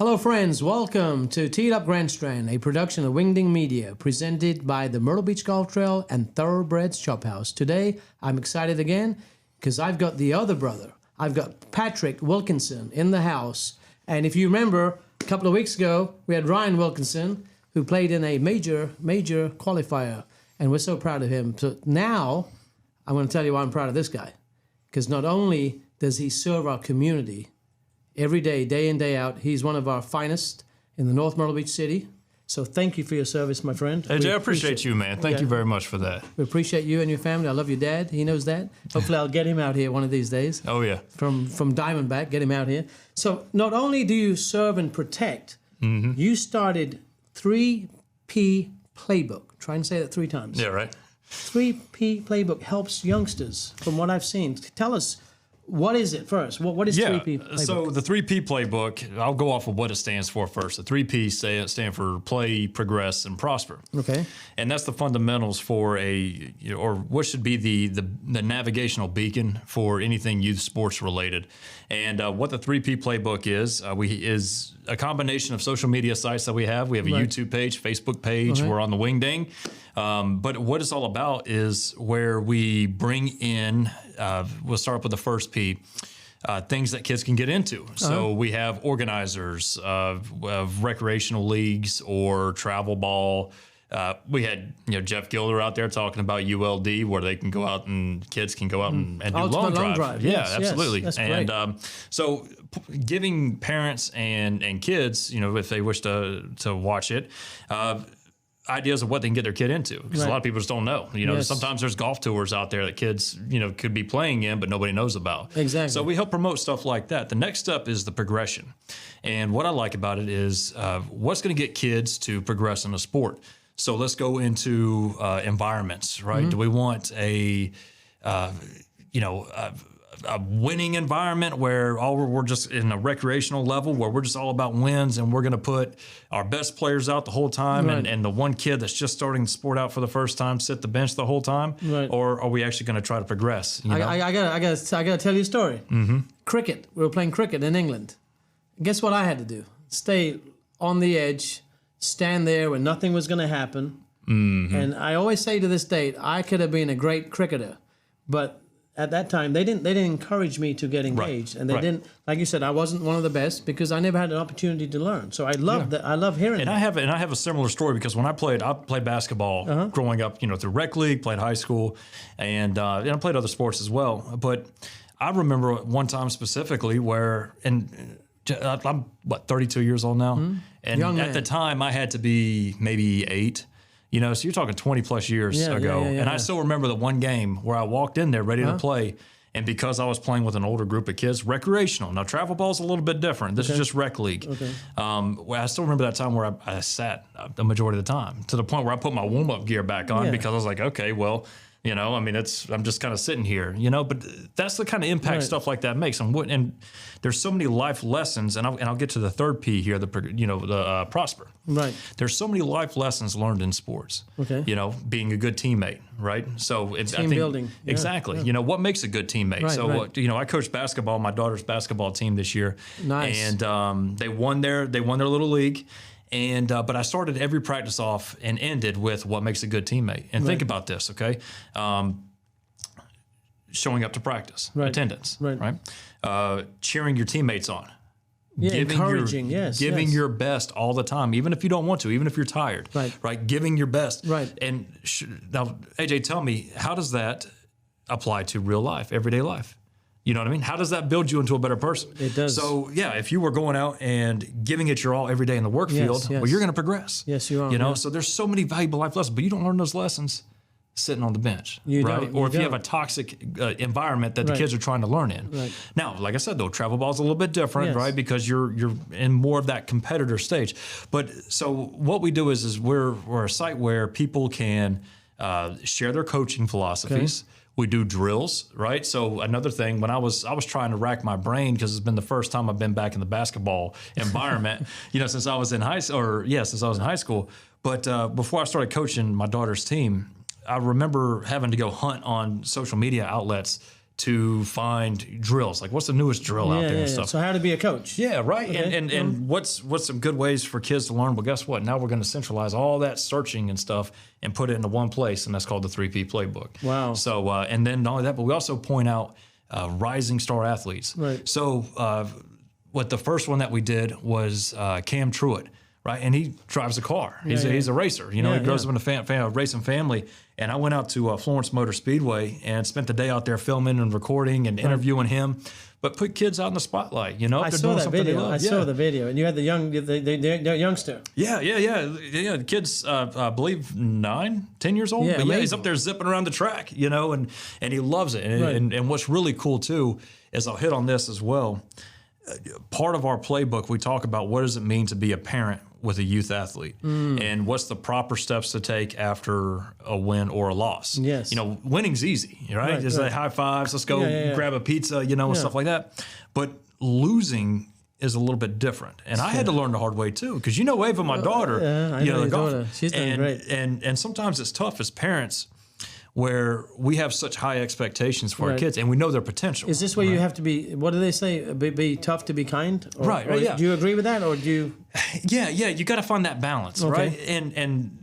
Hello, friends. Welcome to Teed Up Grand Strand, a production of Wingding Media, presented by the Myrtle Beach Golf Trail and Thoroughbreds Chop House. Today, I'm excited again because I've got the other brother. I've got Patrick Wilkinson in the house. And if you remember, a couple of weeks ago, we had Ryan Wilkinson, who played in a major qualifier. And we're so proud of him. So now, I'm going to tell you why I'm proud of this guy. Because not only does he serve our community every day, day in, day out, he's one of our finest in the North Myrtle Beach City. So thank you for your service, my friend. AJ, I appreciate you, man. Thank you very much for that. We appreciate you and your family. I love your dad. He knows that. Hopefully I'll get him out here one of these days. Oh, yeah. From Diamondback, get him out here. So not only do you serve and protect, you started 3P Playbook. Try and say that 3 times. Yeah, right. 3P Playbook helps youngsters, from what I've seen. Tell us, what is it first? What is 3P Playbook? So the 3P Playbook, I'll go off of what it stands for first. The 3P stand for play, progress, and prosper. Okay. And that's the fundamentals for or what should be the navigational beacon for anything youth sports related. And what the 3P Playbook is a combination of social media sites that we have. We have a YouTube page, Facebook page. We're on the Wingding. But what it's all about is where we bring in, we'll start with the first P, things that kids can get into. So we have organizers of recreational leagues or travel ball. We had Jeff Gilder out there talking about ULD, where they can go out and kids can go out and do long drive. Yeah, yes, absolutely. Yes, that's and great. So giving parents and kids, if they wish to watch it, ideas of what they can get their kid into, because a lot of people just don't know. Sometimes there's golf tours out there that kids could be playing in, but nobody knows about. Exactly. So we help promote stuff like that. The next step is the progression, and what I like about it is what's going to get kids to progress in a sport. So let's go into environments, right? Do we want a winning environment where we're just in a recreational level where we're just all about wins and we're going to put our best players out the whole time and the one kid that's just starting the sport out for the first time sit the bench the whole time? Right. Or are we actually going to try to progress? I gotta tell you a story. Cricket. We were playing cricket in England. Guess what I had to do? Stay on the edge, stand there when nothing was going to happen. And I always say to this date, I could have been a great cricketer, but at that time, they didn't encourage me to get engaged, and they didn't. Like you said, I wasn't one of the best because I never had an opportunity to learn. So I love that. I love hearing. And I have a similar story because when I played basketball growing up, through rec league, played high school, and I played other sports as well. But I remember one time specifically where, and I'm 32 years old now, and at the time I had to be maybe 8. So you're talking 20 plus years ago. And I still remember the one game where I walked in there ready to play. And because I was playing with an older group of kids, recreational. Now, travel ball's a little bit different. This is just rec league. I still remember that time where I sat the majority of the time to the point where I put my warm-up gear back on because I was like, okay, well, I'm just kind of sitting here, but that's the kind of impact stuff like that makes. And there's so many life lessons, and I'll get to the third P here, the prosper. Right. There's so many life lessons learned in sports. Okay. Being a good teammate, right? So it's team building. Exactly. Yeah. What makes a good teammate? I coached basketball, my daughter's basketball team this year. Nice. And they won their little league. And but I started every practice off and ended with what makes a good teammate. And think about this, okay? Showing up to practice, attendance, right? Cheering your teammates on. Yeah, encouraging, giving your best all the time, even if you don't want to, even if you're tired, right? Giving your best. Right. And now, AJ, tell me, how does that apply to real life, everyday life? You know what I mean? How does that build you into a better person? It does. So, if you were going out and giving it your all every day in the work field, well, you're going to progress. Yes, you are. So there's so many valuable life lessons, but you don't learn those lessons sitting on the bench, right? Or if you have a toxic environment that the kids are trying to learn in. Right. Now, like I said, though, travel ball is a little bit different, right? Because you're in more of that competitor stage. But so what we do is we're a site where people can share their coaching philosophies. Okay. We do drills, right? So another thing, when I was trying to rack my brain because it's been the first time I've been back in the basketball environment, since I was in high school. But before I started coaching my daughter's team, I remember having to go hunt on social media outlets to find drills. Like, what's the newest drill out there and stuff. So how to be a coach. Yeah, right. Okay. And what's some good ways for kids to learn? Well, guess what? Now we're going to centralize all that searching and stuff and put it into one place, and that's called the 3P Playbook. Wow. So, and then not only that, but we also point out rising star athletes. Right. So what the first one that we did was Cam Truitt. Right, and he drives a car. He's a racer. You know, he grows up in a racing family. And I went out to Florence Motor Speedway and spent the day out there filming and recording and interviewing him. But put kids out in the spotlight. You know, I saw that video. I saw the video, and you had the youngster. Yeah. The kid's, I believe, 10 years old. Yeah, but he's up there zipping around the track. You know, and he loves it. And what's really cool too is I'll hit on this as well. Part of our playbook, we talk about what does it mean to be a parent with a youth athlete and what's the proper steps to take after a win or a loss. Yes. You know, winning's easy, right? Just like high fives, let's go grab a pizza, you know, and stuff like that. But losing is a little bit different. And I had to learn the hard way too, because you know Ava, my daughter, I know your daughter. She's doing great. And sometimes it's tough as parents where we have such high expectations for our kids and we know their potential. Is this where you have to be, what do they say, be tough to be kind? Right, yeah. Do you agree with that, or do you? Yeah, you got to find that balance, right? And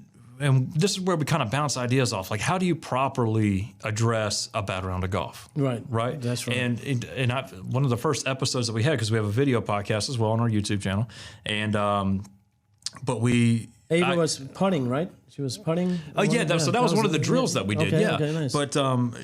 this is where we kind of bounce ideas off. Like, how do you properly address a bad round of golf? Right. That's right. And one of the first episodes that we had, because we have a video podcast as well on our YouTube channel, and but Ava was putting, right? She was putting. Oh yeah, so that was one of the drills that we did. Okay, nice. But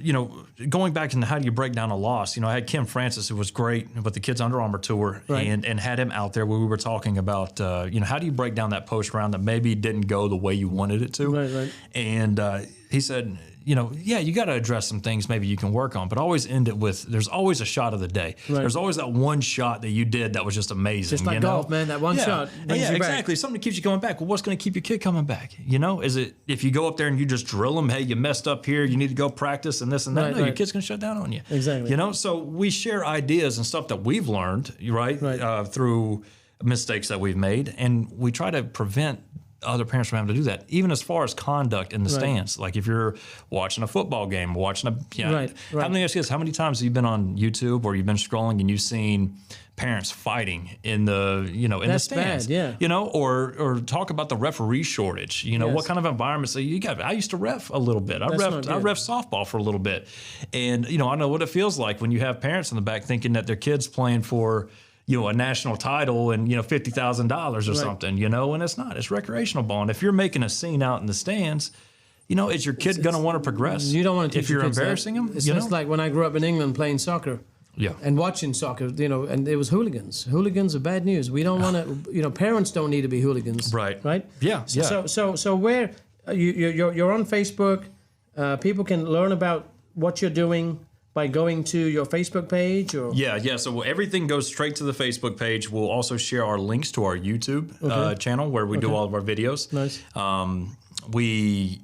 you know, going back into how do you break down a loss? You know, I had Kim Francis, who was great with the Kids Under Armour tour, and had him out there where we were talking about you know, how do you break down that post round that maybe didn't go the way you wanted it to? Right. And he said, you know, you got to address some things maybe you can work on, but always end it with there's always a shot of the day. Right. There's always that one shot that you did that was just amazing. Just like golf, man, that one shot brings you back. Exactly. Something that keeps you coming back. Well, what's going to keep your kid coming back? You know, is it if you go up there and you just drill them, hey, you messed up here, you need to go practice and this and that? No, your kid's going to shut down on you. Exactly. You know, so we share ideas and stuff that we've learned, right. Through mistakes that we've made, and we try to prevent other parents from having to do that, even as far as conduct in the stands. Like if you're watching a football game, watching how many times have you been on YouTube or you've been scrolling and you've seen parents fighting in the the stands? Bad, you know, or talk about the referee shortage. You know, what kind of environments you got? I used to ref a little bit. I ref softball for a little bit, and you know, I know what it feels like when you have parents in the back thinking that their kid's playing for, you know, a national title and, you know, $50,000 or something, you know, and it's not. It's recreational ball. And if you're making a scene out in the stands, you know, is your kid going to want to progress? You don't want to teach if you're embarrassing them. It's just like when I grew up in England playing soccer. Yeah. And watching soccer, you know, and it was hooligans. Hooligans are bad news. We don't want to, you know, parents don't need to be hooligans. Right. Right? Yeah. So where you're on Facebook, people can learn about what you're doing by going to your Facebook page, or so everything goes straight to the Facebook page. We'll also share our links to our YouTube channel where we do all of our videos. Nice. And we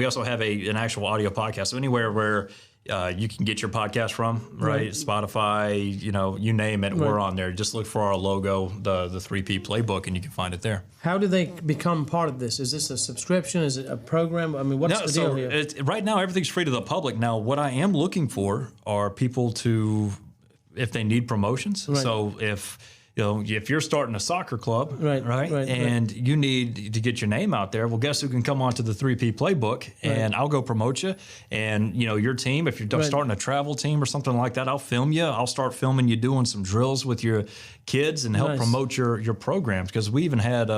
also have an actual audio podcast. So anywhere where you can get your podcast from, right? Spotify, you know, you name it, we're on there. Just look for our logo, the 3P Playbook, and you can find it there. How do they become part of this? Is this a subscription? Is it a program? I mean, what's the deal here? Right now, everything's free to the public. Now, what I am looking for are people to, if they need promotions. Right. So if you're starting a soccer club, and you need to get your name out there, well, guess who can come onto the 3P Playbook, and I'll go promote you. And, you know, your team, if you're starting a travel team or something like that, I'll film you. I'll start filming you doing some drills with your kids and help promote your programs. Because we even had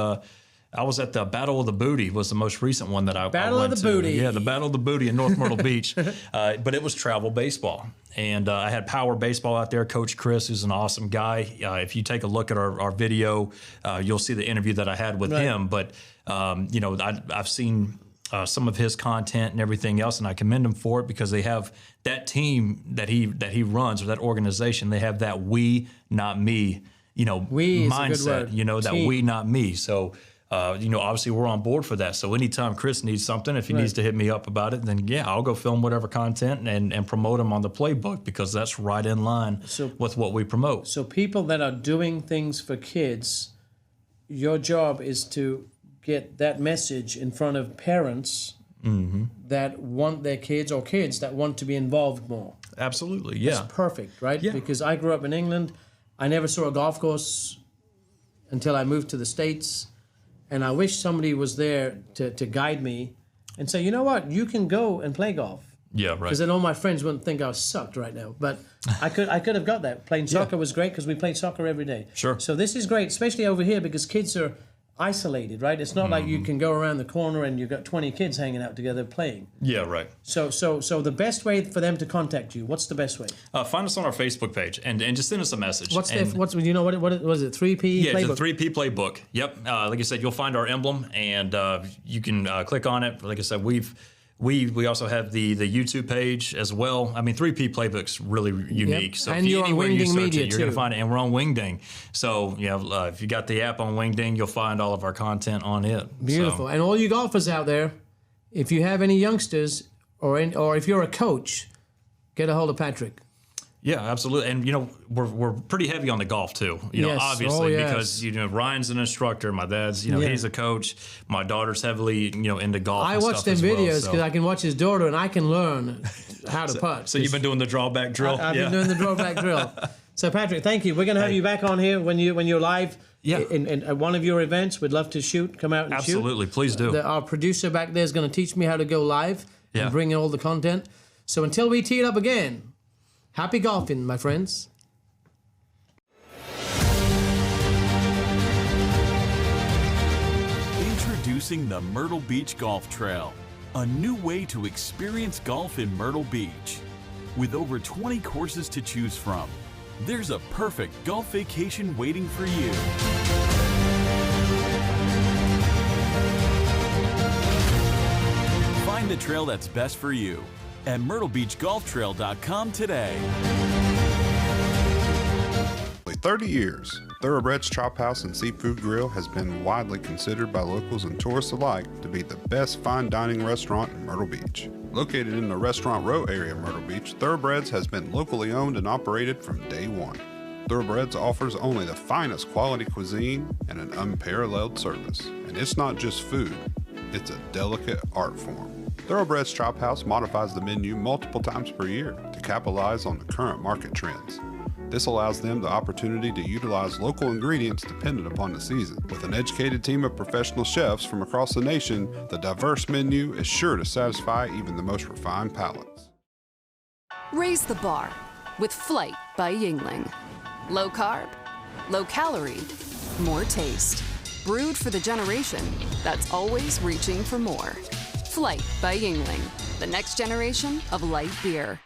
I was at the Battle of the Booty was the most recent one that I went to. Battle of the Booty. Yeah, the Battle of the Booty in North Myrtle Beach. But it was travel baseball. And I had Power Baseball out there. Coach Chris, who's an awesome guy. If you take a look at our video, you'll see the interview that I had with him. But, you know, I've seen some of his content and everything else, and I commend him for it because they have that team that he runs, or that organization. They have that we, not me, you know, mindset, you know, that we, not me. So, you know, obviously we're on board for that. So anytime Chris needs something, if he needs to hit me up about it, then I'll go film whatever content and promote him on the Playbook, because that's right in line with what we promote. So people that are doing things for kids, your job is to get that message in front of parents that want their kids or kids that want to be involved more. Absolutely, yeah. It's perfect, right? Yeah. Because I grew up in England. I never saw a golf course until I moved to the States. And I wish somebody was there to guide me and say, you know what, you can go and play golf. Yeah, right. Because then all my friends wouldn't think I sucked right now. But I could have got that. Playing soccer was great because we played soccer every day. Sure. So this is great, especially over here because kids are isolated, right? It's not like you can go around the corner and you've got 20 kids hanging out together playing. Yeah, right. So the best way for them to contact you, what's the best way? Find us on our Facebook page and just send us a message. What's you know what was it 3P yeah, playbook? it's a 3P playbook. Yep. Like I said, you'll find our emblem and you can click on it. Like I said, we also have the YouTube page as well. I mean, 3P Playbook's really unique. Yep. So And you're on anywhere you Wingding search Media, it, you're going too. to find it. And we're on Wingding. So, if you got the app on Wingding, you'll find all of our content on it. Beautiful. So, And all you golfers out there, if you have any youngsters or if you're a coach, get a hold of Patrick. yeah, absolutely. And, we're pretty heavy on the golf, too. Yes. Obviously, Oh, yes. because, Ryan's an instructor. My dad's, he's a coach. My daughter's heavily, into golf. I and watch stuff them as well, videos so. because I can watch his daughter and I can learn how to putt. So you've been doing the drawback drill? I've been doing the drawback drill. So Patrick, thank you. We're going to have you back on here when you're live. Yeah. In at one of your events. We'd love to come out and shoot. Absolutely. Please do. Our producer back there is going to teach me how to go live Yeah. and bring in all the content. So until we tee it up again, happy golfing, my friends. Introducing the Myrtle Beach Golf Trail, a new way to experience golf in Myrtle Beach. With over 20 courses to choose from, there's a perfect golf vacation waiting for you. Find the trail that's best for you at myrtlebeachgolftrail.com today. 30 years, Thoroughbreds Chop House and Seafood Grill has been widely considered by locals and tourists alike to be the best fine dining restaurant in Myrtle Beach. Located in the Restaurant Row area of Myrtle Beach, Thoroughbreds has been locally owned and operated from day one. Thoroughbreds offers only the finest quality cuisine and an unparalleled service. And it's not just food, it's a delicate art form. Thoroughbreds Chop House modifies the menu multiple times per year to capitalize on the current market trends. This allows them the opportunity to utilize local ingredients dependent upon the season. With an educated team of professional chefs from across the nation, the diverse menu is sure to satisfy even the most refined palates. Raise the bar with Flight by Yingling. Low carb, low calorie, more taste. Brewed for the generation that's always reaching for more. Flight by Yingling, the next generation of light beer.